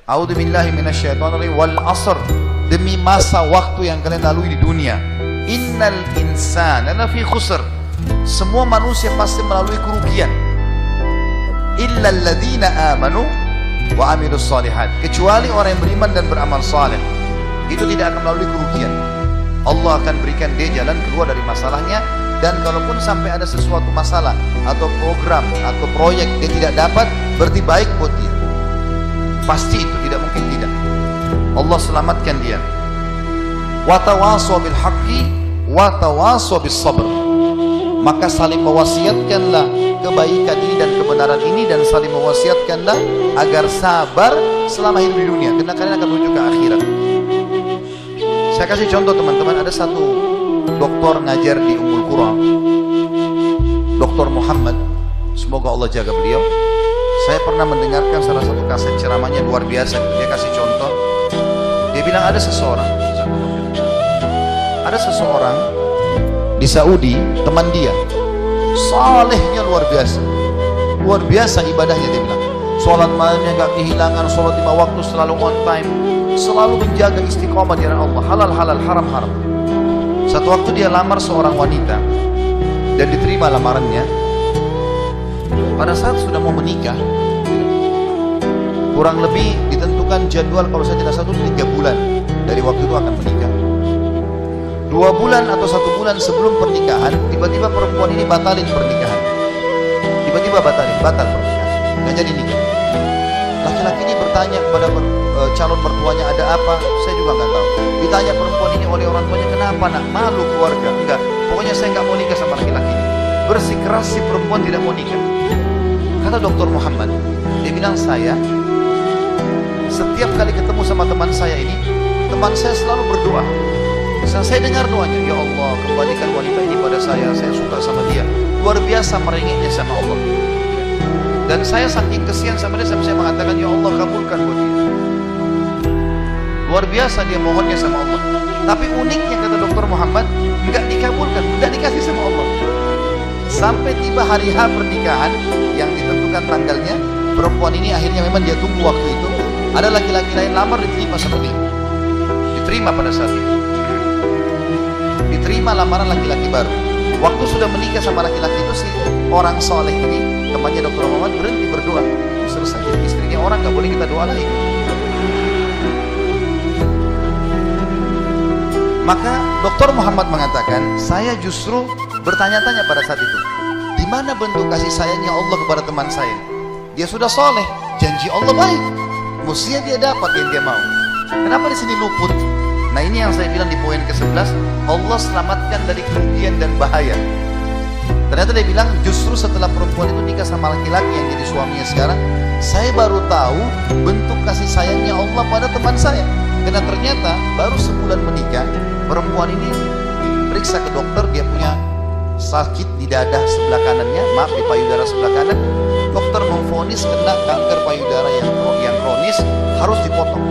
A'udzubillahi minasyaitonirrajim. Wal asr, demi masa waktu yang kalian lalui di dunia. Innal insana lafi khusr, semua manusia pasti melalui kerugian. Illal ladzina amanu wa amilus solihat, kecuali orang yang beriman dan beramal saleh, itu tidak akan melalui kerugian. Allah akan berikan dia jalan keluar dari masalahnya. Dan kalaupun sampai ada sesuatu masalah atau program atau proyek dia tidak dapat, berarti baik buat dia. Pasti itu, tidak mungkin tidak. Allah selamatkan dia. Wa tawasaw bil haqqi wa tawasaw bis sabr, maka saling mewasiatkanlah kebaikan ini dan kebenaran ini, dan saling mewasiatkanlah agar sabar selama hidup di dunia, karena kalian akan menuju ke akhirat. Saya kasih contoh teman-teman, ada satu doktor ngajar di Ummul Qura, Dr. Muhammad, semoga Allah jaga beliau. Saya pernah mendengarkan salah satu kaset ceramahnya luar biasa. Dia kasih contoh, dia bilang ada seseorang di Saudi, teman dia, salehnya luar biasa ibadahnya. Dia bilang sholat malamnya gak kehilangan, sholat 5 waktu selalu on time, selalu menjaga istiqomah di jalan Allah, halal, haram. Satu waktu dia lamar seorang wanita dan diterima lamarannya. Pada saat sudah mau menikah, kurang lebih ditentukan jadwal, kalau saya tidak salah 3 bulan dari waktu itu akan menikah. 2 bulan atau 1 bulan sebelum pernikahan, tiba-tiba perempuan ini batal pernikahan, batal pernikahan, nggak jadi nikah. Laki-laki ini bertanya kepada calon mertuanya, ada apa? Saya juga nggak tahu. Ditanya perempuan ini oleh orang tuanya, kenapa nak? Malu keluarga? Enggak, pokoknya saya nggak mau nikah sama laki-laki ini. Bersikeras si perempuan tidak mau nikah. Kata Dr. Muhammad, dia bilang, saya setiap kali ketemu sama teman saya ini, teman saya selalu berdoa. Saya dengar doanya, ya Allah, kembalikan wanita ini pada saya suka sama dia. Luar biasa merengeknya sama Allah. Dan saya saking kesian sama dia, sampai saya mengatakan, ya Allah, kabulkan buat dia. Luar biasa dia mohonnya sama Allah. Tapi uniknya, kata Dr. Muhammad, enggak dikabulkan, enggak dikasih sama Allah. Sampai tiba hari H pernikahan yang ditentukan tanggalnya, perempuan ini akhirnya memang dia tunggu waktu itu, ada laki-laki lain lamar, diterima sama dia. Diterima pada saat itu. Diterima lamaran laki-laki baru. Waktu sudah menikah sama laki-laki itu, si orang soleh ini, temannya Dr. Muhammad, berhenti berdoa. Selesai, istrinya orang nggak boleh kita doa lagi. Maka Dr. Muhammad mengatakan, saya justru bertanya-tanya pada saat itu, di mana bentuk kasih sayangnya Allah kepada teman saya? Dia sudah soleh, janji Allah baik, mestinya dia dapat yang dia mau. Kenapa di sini luput? Nah, ini yang saya bilang di poin ke-11, Allah selamatkan dari kerugian dan bahaya. Ternyata dia bilang, justru setelah perempuan itu nikah sama laki-laki yang jadi suaminya sekarang, saya baru tahu bentuk kasih sayangnya Allah pada teman saya. Karena ternyata baru sebulan menikah, perempuan ini periksa ke dokter, dia punya sakit di dada sebelah kanannya, maaf, di payudara sebelah kanan. Dokter memvonis kena kanker payudara yang kronis, harus dipotong.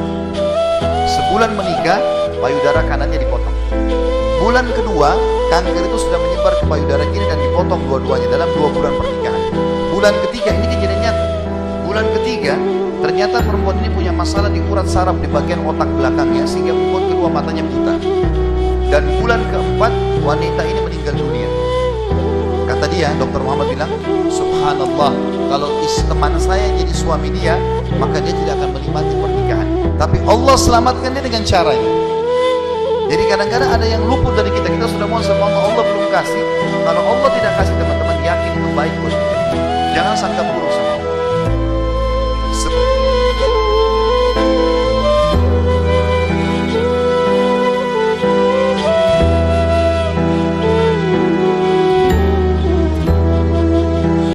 Sebulan menikah, payudara kanannya dipotong. Bulan kedua, kanker itu sudah menyebar ke payudara kiri dan dipotong dua-duanya dalam 2 bulan pernikahan. Bulan ketiga, ini kejadian nyata. Bulan ketiga, ternyata perempuan ini punya masalah di urat saraf di bagian otak belakangnya, sehingga membuat kedua matanya buta. Dan bulan keempat, wanita ini meninggal dunia. Kata dia, Dr. Muhammad bilang, subhanallah, kalau teman saya jadi suami dia, maka dia tidak akan menikmati pernikahan. Tapi Allah selamatkan dia dengan caranya. Jadi kadang-kadang ada yang luput dari kita sudah mohon sama Allah, Allah belum kasih,